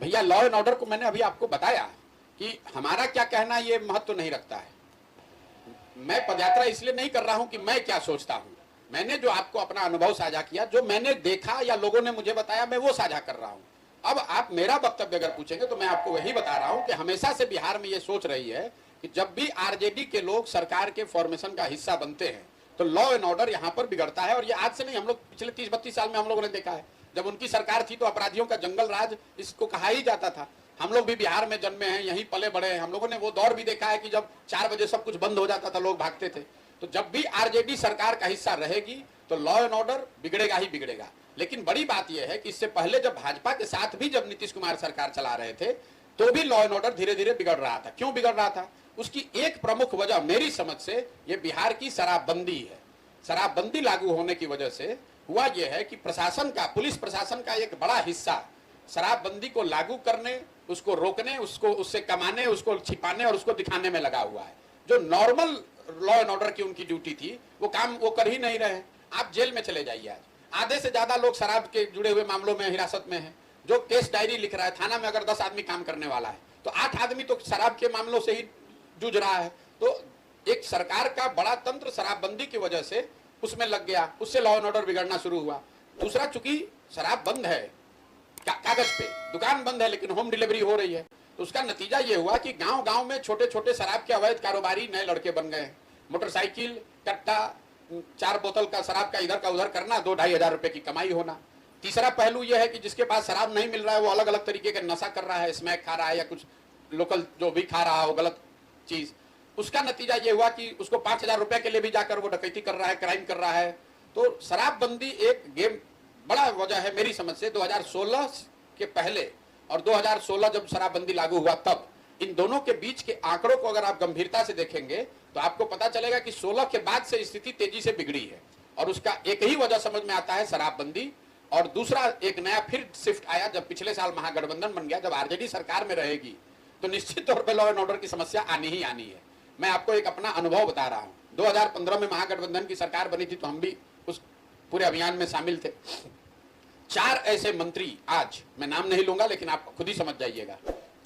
भैया law and order को मैंने अभी आपको बताया कि हमारा क्या कहना ये महत्व नहीं रखता है। मैं पदयात्रा इसलिए नहीं कर रहा हूं कि मैं क्या सोचता हूं, मैंने जो आपको अपना अनुभव साझा किया, जो मैंने देखा या लोगों ने मुझे बताया, मैं वो साझा कर रहा हूं। अब आप मेरा वक्तव्य अगर पूछेंगे तो मैं आपको वही बता रहा हूं कि हमेशा से बिहार में ये सोच रही है कि जब भी आरजेडी के लोग सरकार के फॉर्मेशन का हिस्सा बनते हैं तो लॉ एंड ऑर्डर यहां पर बिगड़ता है। और ये आज से नहीं, हम लोग पिछले 30-32 साल में हम लोगों ने देखा है। जब उनकी सरकार थी तो अपराधियों का जंगल राज इसको कहा ही जाता था। हम लोग भी बिहार में जन्मे हैं, यहीं पले बड़े हैं, हम लोगों ने वो दौर भी देखा है कि जब 4 बजे सब कुछ बंद हो जाता था, लोग भागते थे। तो जब भी आरजेडी सरकार का हिस्सा रहेगी तो लॉ एंड ऑर्डर बिगड़ेगा ही बिगड़ेगा। लेकिन बड़ी बात यह है कि इससे पहले जब भाजपा के साथ भी जब नीतीश कुमार सरकार चला रहे थे तो भी लॉ एंड ऑर्डर धीरे धीरे बिगड़ रहा था। क्यों बिगड़ रहा था? उसकी एक प्रमुख वजह मेरी समझ से ये बिहार की शराबबंदी है। शराबबंदी लागू होने की वजह से हुआ यह है कि प्रशासन का, पुलिस प्रशासन का एक बड़ा हिस्सा शराबबंदी को लागू करने, उसको रोकने, उसको उससे कमाने, उसको छिपाने और उसको दिखाने में लगा हुआ है। जो नॉर्मल लॉ एंड ऑर्डर की उनकी ड्यूटी थी वो काम वो कर ही नहीं रहे। आप जेल में चले जाइए, आज आधे से ज्यादा लोग शराब के जुड़े हुए मामलों में हिरासत में हैं। जो केस डायरी लिख रहा है, थाना में अगर 10 आदमी काम करने वाला है तो 8 आदमी तो शराब के मामलों से ही जूझ रहा है। तो एक सरकार का बड़ा तंत्र शराबबंदी की वजह से उसमें लग गया, उससे लॉ एंड ऑर्डर बिगड़ना शुरू हुआ। दूसरा, चूंकि शराब बंद है, कागज पे दुकान बंद है लेकिन होम डिलीवरी हो रही है, तो उसका नतीजा ये हुआ कि गांव गांव में छोटे छोटे शराब के अवैध कारोबारी नए लड़के बन गए। मोटरसाइकिल, कट्टा, 4 बोतल का शराब का इधर का उधर करना, 2-2.5 हजार रुपए की कमाई होना। तीसरा पहलू यह है कि जिसके पास शराब नहीं मिल रहा है वो अलग अलग तरीके का नशा कर रहा है, स्मैक खा रहा है या कुछ लोकल जो भी खा रहा हो गलत चीज। उसका नतीजा ये हुआ कि उसको 5,000 रुपए के लिए भी जाकर वो डकैती कर रहा है, क्राइम कर रहा है। तो शराबबंदी एक गेम बड़ा वजह है मेरी समझ से। 2016 के पहले और 2016 जब शराबबंदी लागू हुआ तब इन दोनों के बीच के आंकड़ों को अगर आप गंभीरता से देखेंगे तो आपको पता चलेगा कि 16 के बाद से स्थिति तेजी से बिगड़ी है। और उसका एक ही वजह समझ में आता है, शराबबंदी। और दूसरा एक नया फिर शिफ्ट आया जब पिछले साल महागठबंधन बन गया। जब आरजेडी सरकार में रहेगी तो निश्चित तौर पर लॉ एंड ऑर्डर की समस्या आनी ही आनी है। मैं आपको एक अपना अनुभव बता रहा हूं। 2015 में महागठबंधन की सरकार बनी थी तो हम भी उस पूरे अभियान में शामिल थे। 4 ऐसे मंत्री, आज मैं नाम नहीं लूंगा लेकिन आप खुद ही समझ जाइएगा,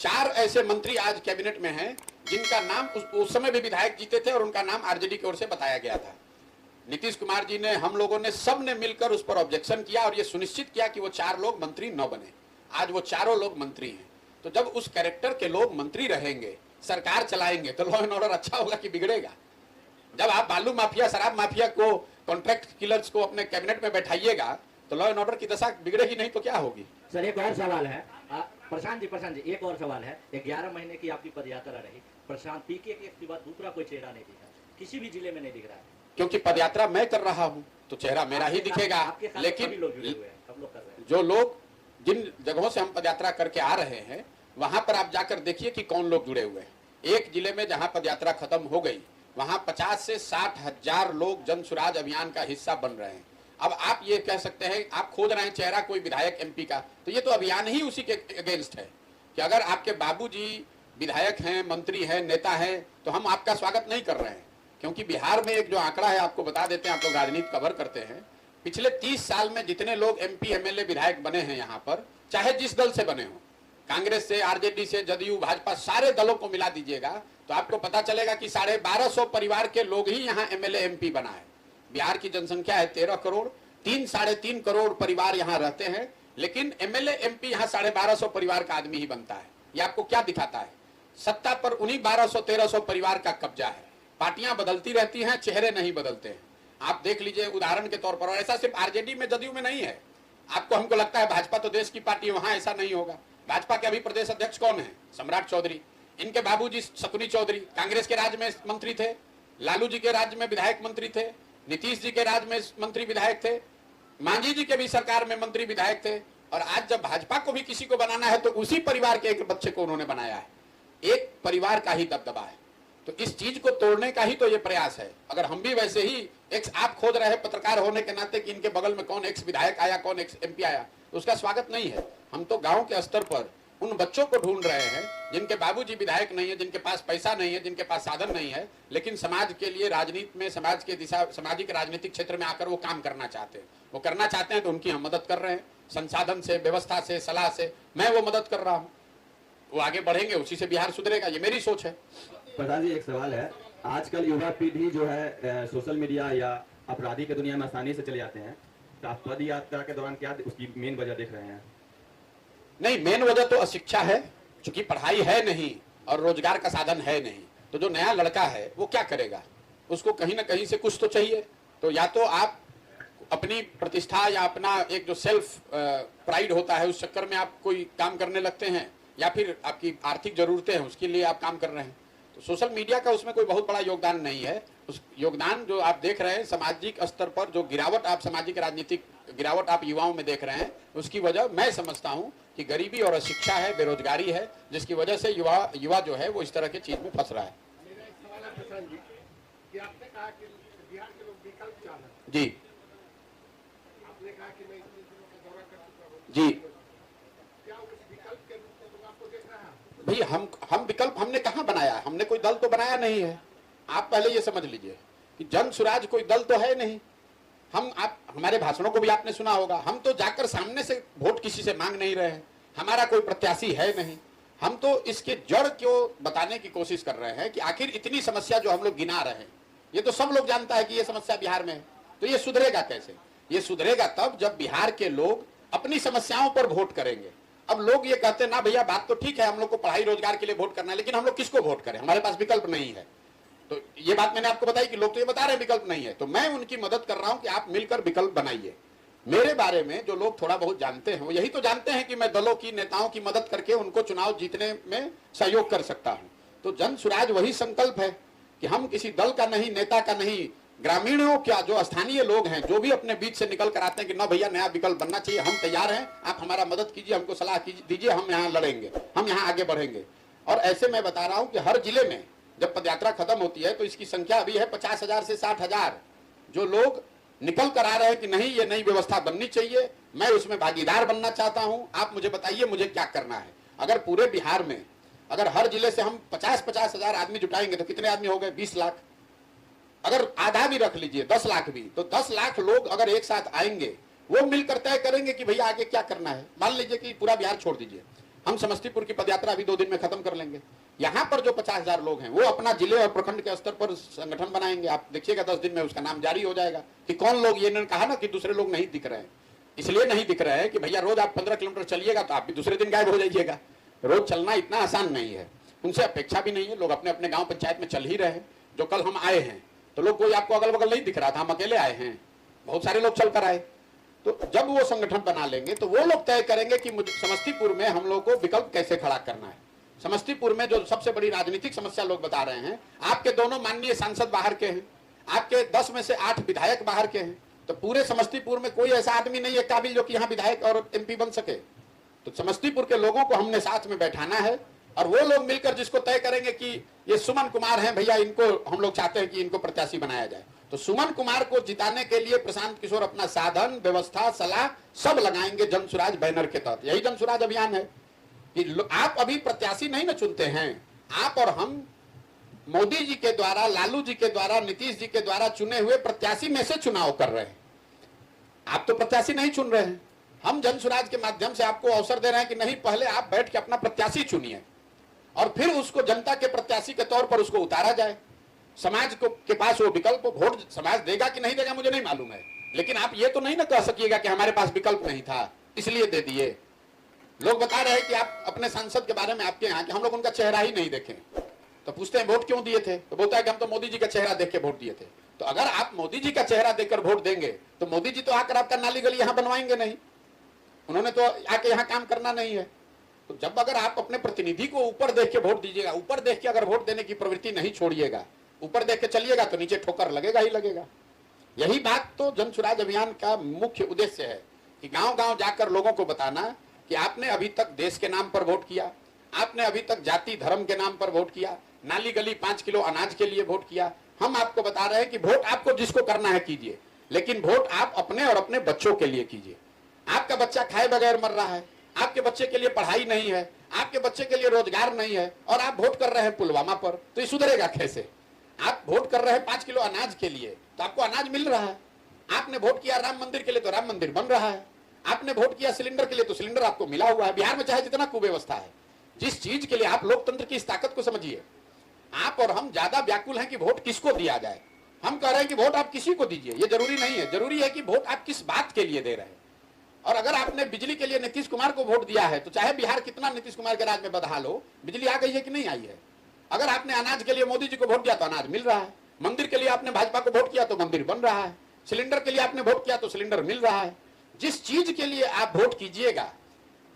4 ऐसे मंत्री आज कैबिनेट में हैं जिनका नाम उस समय भी विधायक जीते थे और उनका नाम आरजेडी की ओर से बताया गया था। नीतीश कुमार जी ने, हम लोगों ने, सब ने मिलकर उस पर ऑब्जेक्शन किया और यह सुनिश्चित किया कि वो 4 लोग मंत्री न बने। आज वो चारों लोग मंत्री हैं। तो जब उस कैरेक्टर के लोग मंत्री रहेंगे, सरकार चलाएंगे, तो लॉ एंड ऑर्डर अच्छा होगा कि बिगड़ेगा? जब आप बालू माफिया, शराब माफिया को, कॉन्ट्रैक्ट किलर्स को अपने कैबिनेट में बैठाइएगा तो लॉ एंड ऑर्डर की दशा बिगड़ेगी नहीं तो क्या होगी? सर एक और सवाल है, प्रशांत जी एक और सवाल है। 11 महीने की आपकी पदयात्रा रही, प्रशांत पीके के बाद दूसरा कोई चेहरा नहीं दिखा, किसी भी जिले में नहीं दिख रहा है। क्योंकि पदयात्रा मैं कर रहा हूं तो चेहरा मेरा ही दिखेगा। लेकिन जो लोग, जिन जगहों से हम पदयात्रा करके आ रहे हैं वहां पर आप जाकर देखिए कि कौन लोग जुड़े हुए हैं। एक जिले में जहां पदयात्रा खत्म हो गई वहां 50 से 60 हजार लोग जन सुराज अभियान का हिस्सा बन रहे हैं। अब आप ये कह सकते हैं, आप खोज रहे हैं चेहरा कोई विधायक एमपी का, तो ये तो अभियान ही उसी के अगेंस्ट है कि अगर आपके बाबूजी विधायक हैं, मंत्री हैं, नेता हैं तो हम आपका स्वागत नहीं कर रहे हैं। क्योंकि बिहार में एक जो आंकड़ा है आपको बता देते हैं, आप लोग राजनीति कवर करते हैं, पिछले 30 साल में जितने लोग एमपी एमएलए विधायक बने हैं यहाँ पर, चाहे जिस दल से बने हो, कांग्रेस से, आरजेडी से, जदयू, भाजपा, सारे दलों को मिला दीजिएगा तो आपको पता चलेगा कि 1250 परिवार के लोग ही यहाँ एमएलए एमपी बना है। बिहार की जनसंख्या है 13 करोड़, 3-3.5 करोड़ परिवार यहाँ रहते हैं, लेकिन एमएलए एमपी यहाँ 1250 परिवार का आदमी ही बनता है। ये आपको क्या दिखाता है? सत्ता पर उन्हीं 1200-1300 परिवार का कब्जा है। पार्टियां बदलती रहती हैं, चेहरे नहीं बदलते हैं। आप देख लीजिए उदाहरण के तौर पर, और ऐसा सिर्फ आरजेडी में, जदयू में नहीं है। आपको, हमको लगता है भाजपा तो देश की पार्टी है, वहां ऐसा नहीं होगा। भाजपा के अभी प्रदेश अध्यक्ष कौन है? सम्राट चौधरी। इनके बाबूजी शकुनी चौधरी कांग्रेस के राज्य में मंत्री थे, लालू जी के राज्य में विधायक मंत्री थे, नीतीश जी के राज्य में मंत्री विधायक थे, मांझी जी के भी सरकार में मंत्री विधायक थे। और आज जब भाजपा को भी किसी को बनाना है तो उसी परिवार के एक बच्चे को उन्होंने बनाया है। एक परिवार का ही दबदबा है। तो इस चीज को तोड़ने का ही तो ये प्रयास है। अगर हम भी वैसे ही आप खोज रहे हैं पत्रकार होने के नाते कि इनके बगल में कौन एक्स विधायक आया, कौन एक्स एमपी आया, तो उसका स्वागत नहीं है। हम तो गांव के स्तर पर उन बच्चों को ढूंढ रहे हैं जिनके बाबूजी विधायक नहीं है, जिनके पास पैसा नहीं है, जिनके पास साधन नहीं है, लेकिन समाज के लिए राजनीति में, समाज के दिशा, सामाजिक राजनीतिक क्षेत्र में आकर वो काम करना चाहते हैं। वो करना चाहते हैं तो उनकी हम मदद कर रहे हैं, संसाधन से, व्यवस्था से, सलाह से मैं वो मदद कर रहा हूँ। वो आगे बढ़ेंगे, उसी से बिहार सुधरेगा, ये मेरी सोच है। प्रधान जी, एक सवाल है। आजकल युवा पीढ़ी जो है सोशल मीडिया या अपराधी की दुनिया में आसानी से चले जाते हैं, तो आप पद यात्रा के दौरान क्या उसकी मेन वजह देख रहे हैं? नहीं, मेन वजह तो अशिक्षा है, चूंकि पढ़ाई है नहीं और रोजगार का साधन है नहीं, तो जो नया लड़का है वो क्या करेगा? उसको कहीं ना कहीं से कुछ तो चाहिए। तो या तो आप अपनी प्रतिष्ठा या अपना एक जो सेल्फ प्राइड होता है उस चक्कर में आप कोई काम करने लगते हैं, या फिर आपकी आर्थिक जरूरतें हैं उसके लिए आप काम कर रहे हैं। तो सोशल मीडिया का उसमें कोई बहुत बड़ा योगदान नहीं है। उस योगदान जो आप देख रहे हैं सामाजिक स्तर पर, जो गिरावट आप सामाजिक राजनीतिक गिरावट आप युवाओं में देख रहे हैं, उसकी वजह मैं समझता हूं कि गरीबी और अशिक्षा है, बेरोजगारी है, जिसकी वजह से युवा जो है वो इस तरह की चीज में फंस रहा है। मेरा एक सवाल है प्रशांत जी कि आपने कहा कि बिहार के लोग विकल्प चाह रहे हैं। जी आपने कहा कि मैं इतने दिनों का दौरा कर चुका हूँ। जी क्या उस विकल्प के रूप में लोग आपको देख रहे हैं? भाई, हम विकल्प हमने कहाँ बनाया है? हमने कोई दल तो बनाया नहीं है। आप पहले ये समझ लीजिए कि जन सुराज कोई दल तो है नहीं। आप हमारे भाषणों को भी आपने सुना होगा, हम तो जाकर सामने से वोट किसी से मांग नहीं रहे हैं, हमारा कोई प्रत्याशी है नहीं। हम तो इसके जड़ को बताने की कोशिश कर रहे हैं कि आखिर इतनी समस्या जो हम लोग गिना रहे हैं, ये तो सब लोग जानता है कि ये समस्या बिहार में है, तो ये सुधरेगा कैसे? ये सुधरेगा तब जब बिहार के लोग अपनी समस्याओं पर वोट करेंगे। अब लोग ये कहते हैं ना भैया, बात तो ठीक है, हम लोग को पढ़ाई रोजगार के लिए वोट करना है, लेकिन हम लोग किसको वोट करें? हमारे पास विकल्प नहीं है। तो ये बात मैंने आपको बताई कि लोग तो ये बता रहे हैं विकल्प नहीं है, तो मैं उनकी मदद कर रहा हूं कि आप मिलकर विकल्प बनाइए। मेरे बारे में जो लोग थोड़ा बहुत जानते हैं वो यही तो जानते हैं कि मैं दलों की, नेताओं की मदद करके उनको चुनाव जीतने में सहयोग कर सकता हूं। तो जन सुराज वही संकल्प है कि हम किसी दल का नहीं, नेता का नहीं, ग्रामीणों का, जो स्थानीय लोग हैं, जो भी अपने बीच से निकल कर आते हैं कि ना भैया नया विकल्प बनना चाहिए, हम तैयार हैं, आप हमारा मदद कीजिए, हमको सलाह दीजिए, हम यहाँ लड़ेंगे, हम यहाँ आगे बढ़ेंगे। और ऐसे मैं बता रहा हूं कि हर जिले में जब पदयात्रा खत्म होती है तो इसकी संख्या अभी है 50,000 से 60,000 जो लोग निकल कर आ रहे हैं कि नहीं, ये नई व्यवस्था बननी चाहिए, मैं उसमें भागीदार बनना चाहता हूं, आप मुझे बताइए मुझे क्या करना है। अगर पूरे बिहार में अगर हर जिले से हम 50-50 हजार आदमी जुटाएंगे तो कितने आदमी हो गए? 20 लाख। अगर आधा भी रख लीजिए, 10 लाख भी, तो 10 लाख लोग अगर एक साथ आएंगे, वो मिलकर तय करेंगे कि भैया आगे क्या करना है। मान लीजिए कि पूरा बिहार छोड़ दीजिए, हम समस्तीपुर की पदयात्रा अभी 2 दिन में खत्म कर लेंगे। यहाँ पर जो 50,000 लोग हैं वो अपना जिले और प्रखंड के स्तर पर संगठन बनाएंगे। आप देखिएगा 10 दिन में उसका नाम जारी हो जाएगा कि कौन लोग, ये इन्होंने कहा ना कि दूसरे लोग नहीं दिख रहे हैं, इसलिए नहीं दिख रहे हैं कि भैया रोज आप 15 किलोमीटर चलिएगा तो आप भी दूसरे दिन गायब हो जाइएगा। रोज चलना इतना आसान नहीं है, उनसे अपेक्षा भी नहीं है। लोग अपने अपने गांव पंचायत में चल ही रहे हैं। जो कल हम आए हैं तो लोग, कोई आपको अगल बगल नहीं दिख रहा था, हम अकेले आए हैं, बहुत सारे लोग चल कर आए। तो जब वो संगठन बना लेंगे तो वो लोग तय करेंगे कि समस्तीपुर में हम लोग को विकल्प कैसे खड़ा करना है। समस्तीपुर में जो सबसे बड़ी राजनीतिक समस्या लोग बता रहे हैं, आपके दोनों माननीय सांसद बाहर के हैं, आपके 10 में से 8 विधायक बाहर के हैं, तो पूरे समस्तीपुर में कोई ऐसा आदमी नहीं है काबिल जो कि यहाँ विधायक और एमपी बन सके। तो समस्तीपुर के लोगों को हमने साथ में बैठाना है और वो लोग मिलकर जिसको तय करेंगे कि ये सुमन कुमार हैं भैया, इनको हम लोग चाहते हैं कि इनको प्रत्याशी बनाया जाए। तो सुमन कुमार को जिताने के लिए प्रशांत किशोर अपना साधन, व्यवस्था, सलाह सब लगाएंगे जन सुराज बैनर के तहत। यही जन सुराज अभियान है कि आप अभी प्रत्याशी नहीं ना चुनते हैं, आप और हम मोदी जी के द्वारा, लालू जी के द्वारा, नीतीश जी के द्वारा चुने हुए प्रत्याशी में से चुनाव कर रहे हैं। आप तो प्रत्याशी नहीं चुन रहे हैं, हम जन सुराज के माध्यम से आपको अवसर दे रहे हैं कि नहीं, पहले आप बैठ के अपना प्रत्याशी चुनिए और फिर उसको जनता के प्रत्याशी के तौर पर उसको उतारा जाए। समाज को के पास वो विकल्प, वोट समाज देगा कि नहीं देगा मुझे नहीं मालूम है, लेकिन आप ये तो नहीं ना कह सकिएगा कि हमारे पास विकल्प नहीं था इसलिए दे दिए। लोग बता रहे हैं कि आप अपने सांसद के बारे में आपके यहाँ कि हम लोग उनका चेहरा ही नहीं देखे, तो पूछते हैं वोट क्यों दिए थे, तो बोलता है कि हम तो मोदी जी का चेहरा देख के वोट दिए थे। तो अगर आप मोदी जी का चेहरा देखकर वोट देंगे तो मोदी जी तो आकर आपका नाली गली यहाँ बनवाएंगे नहीं, उन्होंने तो आके यहाँ काम करना नहीं है। तो जब अगर आप अपने प्रतिनिधि को ऊपर देख के वोट दीजिएगा, ऊपर देख के अगर वोट देने की प्रवृत्ति नहीं छोड़िएगा, ऊपर देख के चलिएगा तो नीचे ठोकर लगेगा ही लगेगा। यही बात तो जन सुराज अभियान का मुख्य उद्देश्य है कि गांव गांव जाकर लोगों को बताना कि आपने अभी तक देश के नाम पर वोट किया, आपने अभी तक जाति धर्म के नाम पर वोट किया, नाली गली 5 किलो अनाज के लिए वोट किया। हम आपको बता रहे हैं कि वोट आपको जिसको करना है कीजिए, लेकिन वोट आप अपने और अपने बच्चों के लिए कीजिए। आपका बच्चा खाए बगैर मर रहा है, आपके बच्चे के लिए पढ़ाई नहीं है, आपके बच्चे के लिए रोजगार नहीं है, और आप वोट कर रहे हैं पुलवामा पर, तो ये सुधरेगा कैसे? आप वोट कर रहे हैं 5 किलो अनाज के लिए, तो आपको अनाज मिल रहा है। आपने वोट किया राम मंदिर के लिए, तो राम मंदिर बन रहा है। आपने वोट किया सिलेंडर के लिए, तो सिलेंडर आपको मिला हुआ है। बिहार में चाहे जितना कुव्यवस्था है, जिस चीज के लिए आप लोकतंत्र की इस ताकत को समझिए। आप और हम ज्यादा व्याकुल हैं कि वोट किसको दिया जाए। हम कह रहे हैं कि वोट आप किसी को दीजिए, ये जरूरी नहीं है। जरूरी है कि वोट आप किस बात के लिए दे रहे हैं। और अगर आपने बिजली के लिए नीतीश कुमार को वोट दिया है, तो चाहे बिहार कितना नीतीश कुमार के राज में बदहाल हो, बिजली आ गई है कि नहीं आई है। अगर आपने अनाज के लिए मोदी जी को वोट दिया, तो अनाज मिल रहा है। मंदिर के लिए आपने भाजपा को वोट किया, तो मंदिर बन रहा है। सिलेंडर के लिए आपने वोट किया, तो सिलेंडर मिल रहा है। जिस चीज के लिए आप वोट कीजिएगा,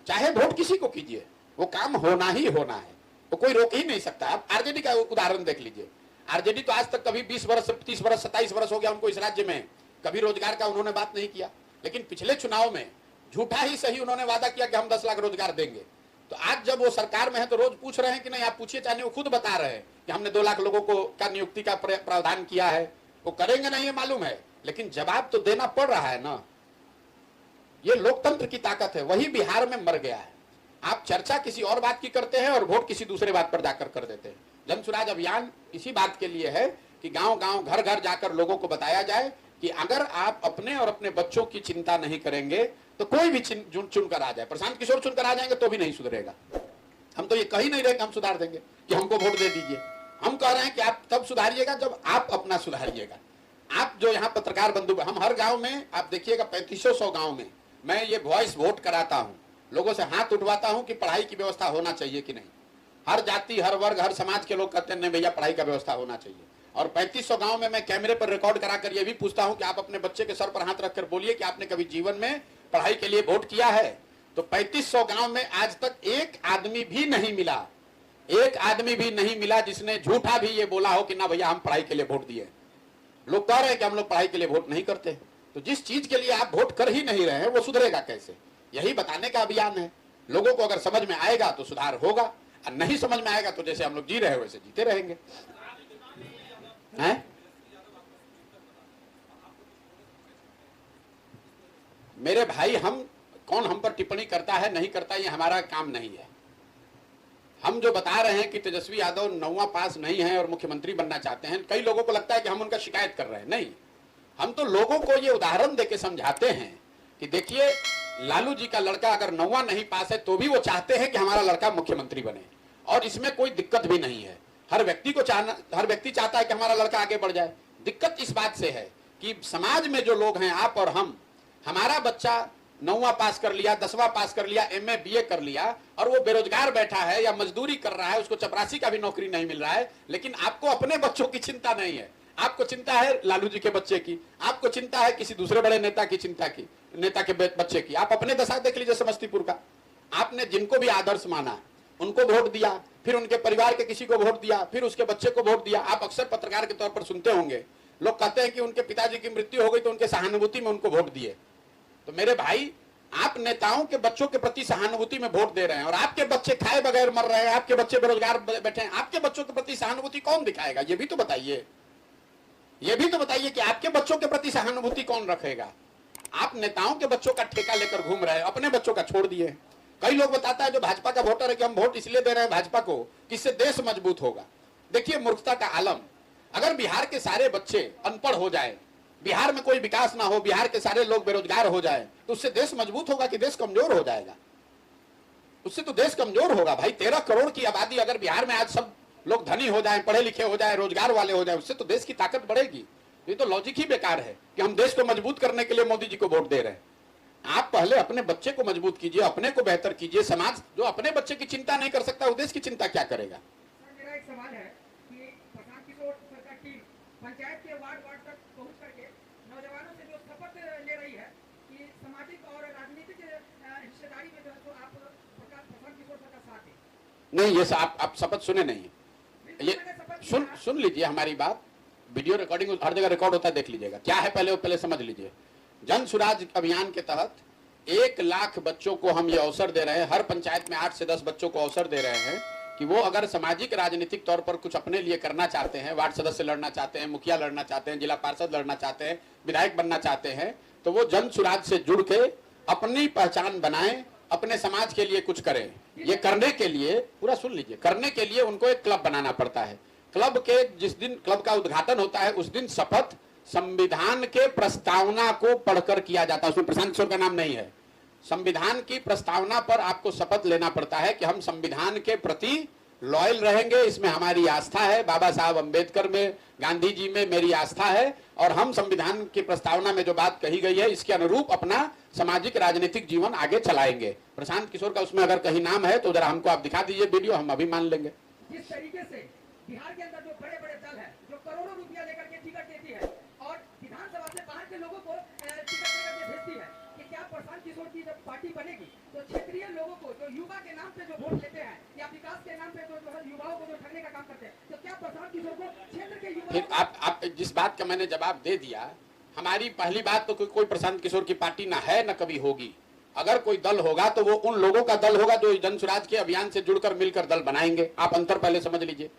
चाहे वोट किसी को कीजिए, वो काम होना ही होना है, वो कोई रोक ही नहीं सकता। आप आरजेडी का उदाहरण देख लीजिए। आरजेडी तो आज तक कभी 20 वर्ष 30 वर्ष 27 वर्ष हो गया उनको इस राज्य में, कभी रोजगार का उन्होंने बात नहीं किया। लेकिन पिछले चुनाव में झूठा ही सही उन्होंने वादा किया कि हम 10 लाख रोजगार देंगे। तो आज जब वो सरकार में है, तो रोज पूछ रहे हैं कि नहीं, आप पूछिए, चाहे वो खुद बता रहे हैं कि हमने 2 लाख लोगों को का नियुक्ति का प्रावधान किया है। वो करेंगे नहीं, ये मालूम है, लेकिन जवाब तो देना पड़ रहा है ना। ये लोकतंत्र की ताकत है, वही बिहार में मर गया है। आप चर्चा किसी और बात की करते हैं और वोट किसी दूसरे बात पर जाकर कर देते हैं। जन सुराज अभियान इसी बात के लिए है कि गांव गांव घर घर जाकर लोगों को बताया जाए कि अगर आप अपने और अपने बच्चों की चिंता नहीं करेंगे, तो कोई भी चुनकर आ जाए, प्रशांत किशोर चुनकर आ जाएंगे तो भी नहीं सुधरेगा। हम तो ये कह ही नहीं रहे कि हम सुधार देंगे, कि हमको वोट दे दीजिए। हम कह रहे हैं कि आप तब सुधारिएगा जब आप अपना सुधारिएगा। आप जो यहाँ पत्रकार बंधु, हम हर गांव में आप देखिएगा 3500 गांव में मैं ये वॉइस वोट कराता हूँ, लोगों से हाथ उठवाता हूँ कि पढ़ाई की व्यवस्था होना चाहिए कि नहीं। हर जाति, हर वर्ग, हर समाज के लोग कहते हैं नहीं भैया पढ़ाई का व्यवस्था होना चाहिए। और 3500 गांव में मैं कैमरे पर रिकॉर्ड कराकर ये भी पूछता हूं कि आप अपने बच्चे के सर पर हाथ रखकर बोलिए कि आपने कभी जीवन में पढ़ाई के लिए वोट किया है। तो 3500 गांव में आज तक एक आदमी भी नहीं मिला, एक आदमी भी नहीं मिला जिसने झूठा भी ये बोला हो कि ना भैया हम पढ़ाई के लिए वोट दिए। लोग कह रहे हैं कि हम लोग पढ़ाई के लिए वोट नहीं करते। तो जिस चीज के लिए आप वोट कर ही नहीं रहे हैं, वो सुधरेगा कैसे? यही बताने का अभियान है। लोगों को अगर समझ में आएगा तो सुधार होगा, और नहीं समझ में आएगा तो जैसे हम लोग जी रहे हैं वैसे जीते रहेंगे। हैं? मेरे भाई, हम कौन हम पर टिप्पणी करता है नहीं करता, ये हमारा काम नहीं है। हम जो बता रहे हैं कि तेजस्वी यादव 9वां पास नहीं है और मुख्यमंत्री बनना चाहते हैं, कई लोगों को लगता है कि हम उनका शिकायत कर रहे हैं। नहीं, हम तो लोगों को ये उदाहरण देके समझाते हैं कि देखिए लालू जी का लड़का अगर 9वां नहीं पास है तो भी वो चाहते हैं कि हमारा लड़का मुख्यमंत्री बने, और इसमें कोई दिक्कत भी नहीं है। हर व्यक्ति चाहता है कि हमारा लड़का आगे बढ़ जाए। दिक्कत इस बात से है कि समाज में जो लोग हैं, आप और हम, हमारा बच्चा 9वां पास कर लिया, 10वां पास कर लिया, MA BA कर लिया, और वो बेरोजगार बैठा है या मजदूरी कर रहा है, उसको चपरासी का भी नौकरी नहीं मिल रहा है। लेकिन आपको अपने बच्चों की चिंता नहीं है, आपको चिंता है लालू जी के बच्चे की, आपको चिंता है किसी दूसरे बड़े नेता के बच्चे की। आप अपने दशा देख लीजिए समस्तीपुर का। आपने जिनको भी आदर्श माना उनको वोट दिया, फिर उनके परिवार के किसी को वोट दिया, फिर उसके बच्चे को वोट दिया। आप अक्सर पत्रकार के तौर पर सुनते होंगे, लोग कहते हैं कि उनके पिताजी की मृत्यु हो गई तो उनके सहानुभूति में उनको वोट दिए। तो मेरे भाई, आप नेताओं के बच्चों के प्रति सहानुभूति में वोट दे रहे हैं, और आपके बच्चे खाए बगैर मर रहे हैं, आपके बच्चे बेरोजगार बैठे हैं। आपके बच्चों के प्रति सहानुभूति कौन दिखाएगा? ये भी तो बताइए, ये भी तो बताइए कि आपके बच्चों के प्रति सहानुभूति कौन रखेगा? आप नेताओं के बच्चों का ठेका लेकर घूम रहे हैं, अपने बच्चों का छोड़ दिए। कई लोग बताता है जो भाजपा का वोटर है कि हम वोट इसलिए दे रहे हैं भाजपा को कि इससे देश मजबूत होगा। देखिए मूर्खता का आलम। अगर बिहार के सारे बच्चे अनपढ़ हो जाए, बिहार में कोई विकास ना हो, बिहार के सारे लोग बेरोजगार हो जाए, तो उससे देश मजबूत होगा कि देश कमजोर हो जाएगा? उससे तो देश कमजोर होगा भाई। 13 करोड़ की आबादी अगर बिहार में आज सब लोग धनी हो जाए, पढ़े लिखे हो जाए, रोजगार वाले हो जाए, उससे तो देश की ताकत बढ़ेगी। ये तो लॉजिक ही बेकार है कि हम देश को मजबूत करने के लिए मोदी जी को वोट दे रहे हैं। आप पहले अपने बच्चे को मजबूत कीजिए, अपने को बेहतर कीजिए। समाज जो अपने बच्चे की चिंता नहीं कर सकता, वो देश की चिंता क्या करेगा? मेरा एक सवाल है कि प्रशांत किशोर सर का टीम पंचायत के वार्ड तक पहुंच करके नौजवानों से जो शपथ ले रही है कि सामाजिक और राजनीतिक हिस्सेदारी में जो है तो आप प्रशांत किशोर सर का साथ दें। नहीं, ये आप शपथ सुने नहीं। ये सुन लीजिए हमारी बात, वीडियो रिकॉर्डिंग हर जगह रिकॉर्ड होता है, देख लीजिएगा क्या है। पहले समझ लीजिए। जन सुराज अभियान के तहत 1 लाख बच्चों को हम ये अवसर दे रहे हैं। हर पंचायत में 8 से 10 बच्चों को अवसर दे रहे हैं कि वो अगर सामाजिक राजनीतिक तौर पर कुछ अपने लिए करना चाहते हैं, वार्ड सदस्य लड़ना चाहते हैं, मुखिया लड़ना चाहते हैं, जिला पार्षद लड़ना चाहते हैं, विधायक बनना चाहते हैं, तो वो जन सुराज से जुड़ के अपनी पहचान बनाएं, अपने समाज के लिए कुछ करें। ये करने के लिए, पूरा सुन लीजिए, करने के लिए उनको एक क्लब बनाना पड़ता है। क्लब के जिस दिन क्लब का उद्घाटन होता है उस दिन शपथ संविधान के प्रस्तावना को पढ़कर किया जाता है। उसमें प्रशांत किशोर का नाम नहीं है। संविधान की प्रस्तावना पर आपको शपथ लेना पड़ता है कि हम संविधान के प्रति लॉयल रहेंगे, इसमें हमारी आस्था है, बाबा साहब अंबेडकर में, गांधी जी में मेरी आस्था है, और हम संविधान की प्रस्तावना में जो बात कही गई है इसके अनुरूप अपना सामाजिक राजनीतिक जीवन आगे चलाएंगे। प्रशांत किशोर का उसमें अगर कहीं नाम है तो जरा हमको आप दिखा दीजिए वीडियो, हम अभी मान लेंगे। जिस तरीके से बिहार के अंदर जो बड़े बड़े दल है जो करोड़ों रुपया लेकर के टिकट देती है और विधानसभा से बाहर के लोगों को टिकट देकर के भेजती है, कि क्या प्रशांत किशोर की जब पार्टी बनेगी तो क्षेत्रीय लोगों को जो युवा के नाम पे जो वोट लेते हैं या विकास के नाम पे जो है युवाओं को जो ठगने का काम करते हैं, तो क्या प्रशांत किशोर को क्षेत्र के युवाओं फिर आप जिस बात का मैंने जवाब दे दिया, हमारी पहली बात तो कोई प्रशांत किशोर की पार्टी ना है न कभी होगी। अगर कोई दल होगा तो वो उन लोगों का दल होगा जो जन स्वराज के अभियान से जुड़कर मिलकर दल बनाएंगे। आप अंतर पहले समझ लीजिए।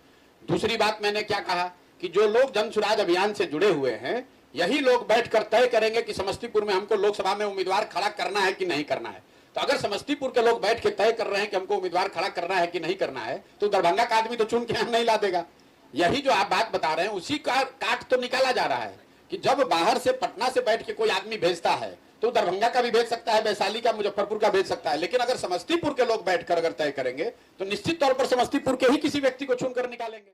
दूसरी बात मैंने क्या कहा कि जो लोग जन स्वराज अभियान से जुड़े हुए हैं यही लोग बैठकर तय करेंगे कि समस्तीपुर में हमको लोकसभा में उम्मीदवार खड़ा करना है कि नहीं करना है। तो अगर समस्तीपुर के लोग बैठ के तय कर रहे हैं कि हमको उम्मीदवार खड़ा करना है कि नहीं करना है तो दरभंगा का आदमी तो चुन के यहाँ नहीं ला देगा। यही जो आप बात बता रहे हैं उसी का काट तो निकाला जा रहा है कि जब बाहर से पटना से बैठ के कोई आदमी भेजता है तो दरभंगा का भी भेज सकता है, वैशाली का, मुजफ्फरपुर का भेज सकता है, लेकिन अगर समस्तीपुर के लोग बैठकर अगर तय करेंगे तो निश्चित तौर पर समस्तीपुर के ही किसी व्यक्ति को चुनकर निकालेंगे।